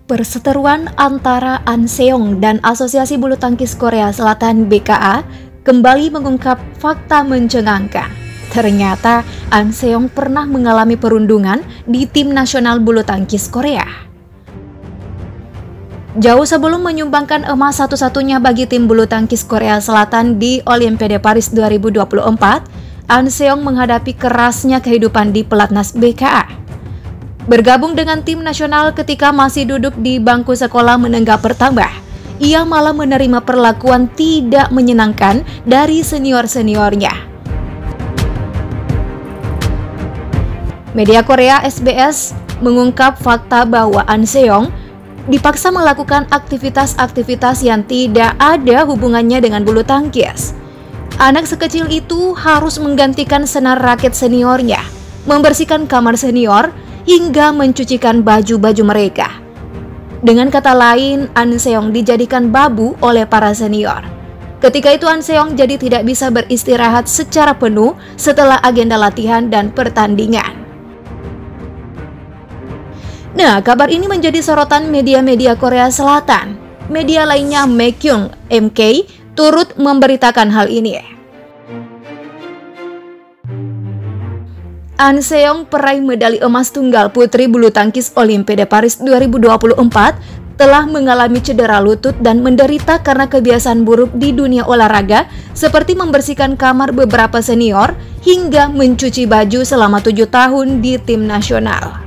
Perseteruan antara An Seong dan Asosiasi Bulu Tangkis Korea Selatan (BKA) kembali mengungkap fakta mencengangkan. Ternyata An Seong pernah mengalami perundungan di tim nasional bulu tangkis Korea. Jauh sebelum menyumbangkan emas satu-satunya bagi tim bulu tangkis Korea Selatan di Olimpiade Paris 2024, An Seong menghadapi kerasnya kehidupan di pelatnas BKA. Bergabung dengan tim nasional ketika masih duduk di bangku sekolah menengah pertama, ia malah menerima perlakuan tidak menyenangkan dari senior-seniornya. Media Korea SBS mengungkap fakta bahwa An Seong dipaksa melakukan aktivitas-aktivitas yang tidak ada hubungannya dengan bulu tangkis. Anak sekecil itu harus menggantikan senar raket seniornya, membersihkan kamar senior, hingga mencucikan baju-baju mereka. Dengan kata lain, An Seong dijadikan babu oleh para senior. Ketika itu An Seong jadi tidak bisa beristirahat secara penuh setelah agenda latihan dan pertandingan. Nah, kabar ini menjadi sorotan media-media Korea Selatan. Media lainnya Maekhyung MK turut memberitakan hal ini. An Seong peraih medali emas tunggal putri bulu tangkis Olimpiade Paris 2024 telah mengalami cedera lutut dan menderita karena kebiasaan buruk di dunia olahraga seperti membersihkan kamar beberapa senior hingga mencuci baju selama 7 tahun di tim nasional.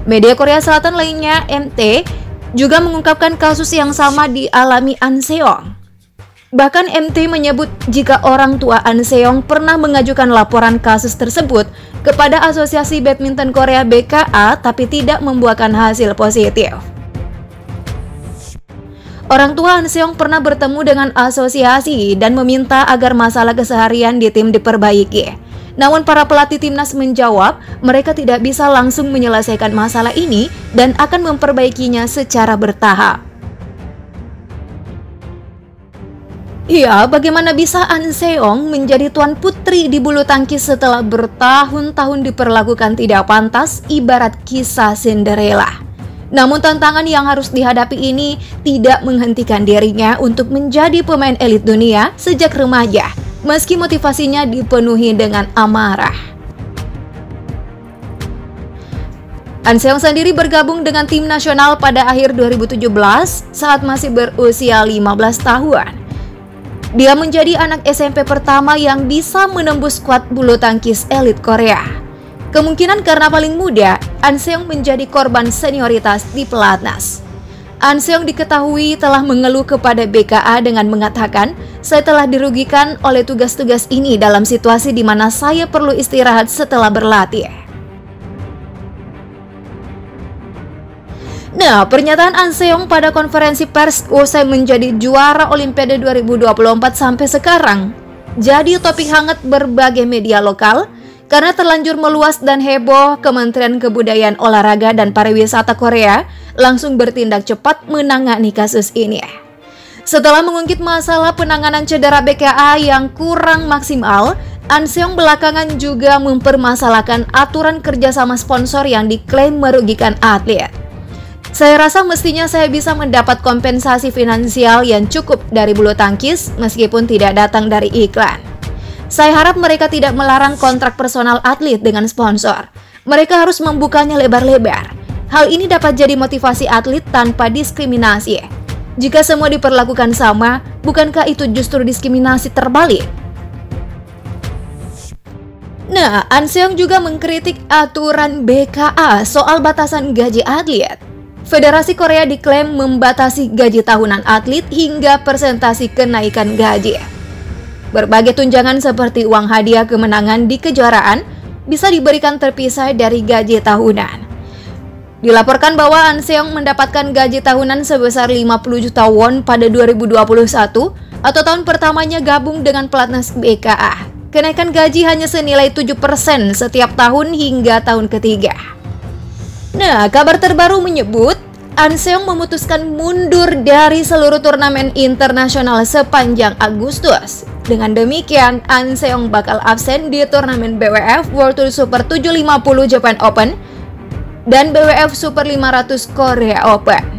Media Korea Selatan lainnya MT juga mengungkapkan kasus yang sama dialami An Seong. Bahkan MT menyebut jika orang tua An Seong pernah mengajukan laporan kasus tersebut kepada Asosiasi Badminton Korea BKA tapi tidak membuahkan hasil positif. Orang tua An Seong pernah bertemu dengan asosiasi dan meminta agar masalah keseharian di tim diperbaiki. Namun para pelatih timnas menjawab mereka tidak bisa langsung menyelesaikan masalah ini dan akan memperbaikinya secara bertahap. Ya, bagaimana bisa An Seong menjadi tuan putri di bulu tangkis setelah bertahun-tahun diperlakukan tidak pantas ibarat kisah Cinderella. Namun tantangan yang harus dihadapi ini tidak menghentikan dirinya untuk menjadi pemain elit dunia sejak remaja, meski motivasinya dipenuhi dengan amarah. An Seong sendiri bergabung dengan tim nasional pada akhir 2017 saat masih berusia 15 tahun. Dia menjadi anak SMP pertama yang bisa menembus skuad bulu tangkis elit Korea. Kemungkinan karena paling muda, An Seong menjadi korban senioritas di pelatnas. An Seong diketahui telah mengeluh kepada BKA dengan mengatakan, "Saya telah dirugikan oleh tugas-tugas ini dalam situasi di mana saya perlu istirahat setelah berlatih." Nah, pernyataan An Seong pada konferensi pers usai menjadi juara Olimpiade 2024 sampai sekarang jadi topik hangat berbagai media lokal karena terlanjur meluas dan heboh. Kementerian Kebudayaan, Olahraga dan Pariwisata Korea langsung bertindak cepat menangani kasus ini. Setelah mengungkit masalah penanganan cedera BKA yang kurang maksimal, An Seong belakangan juga mempermasalahkan aturan kerjasama sponsor yang diklaim merugikan atlet. "Saya rasa mestinya saya bisa mendapat kompensasi finansial yang cukup dari bulu tangkis meskipun tidak datang dari iklan. Saya harap mereka tidak melarang kontrak personal atlet dengan sponsor. Mereka harus membukanya lebar-lebar. Hal ini dapat jadi motivasi atlet tanpa diskriminasi. Jika semua diperlakukan sama, bukankah itu justru diskriminasi terbalik?" Nah, An Seong juga mengkritik aturan BKA soal batasan gaji atlet. Federasi Korea diklaim membatasi gaji tahunan atlet hingga persentase kenaikan gaji. Berbagai tunjangan seperti uang hadiah kemenangan di kejuaraan bisa diberikan terpisah dari gaji tahunan. Dilaporkan bahwa An Seong mendapatkan gaji tahunan sebesar 50 juta won pada 2021 atau tahun pertamanya gabung dengan pelatnas BKA. Kenaikan gaji hanya senilai 7% setiap tahun hingga tahun ketiga. Nah, kabar terbaru menyebut An Seong memutuskan mundur dari seluruh turnamen internasional sepanjang Agustus. Dengan demikian, An Seong bakal absen di turnamen BWF World Tour Super 750 Japan Open dan BWF Super 500 Korea Open.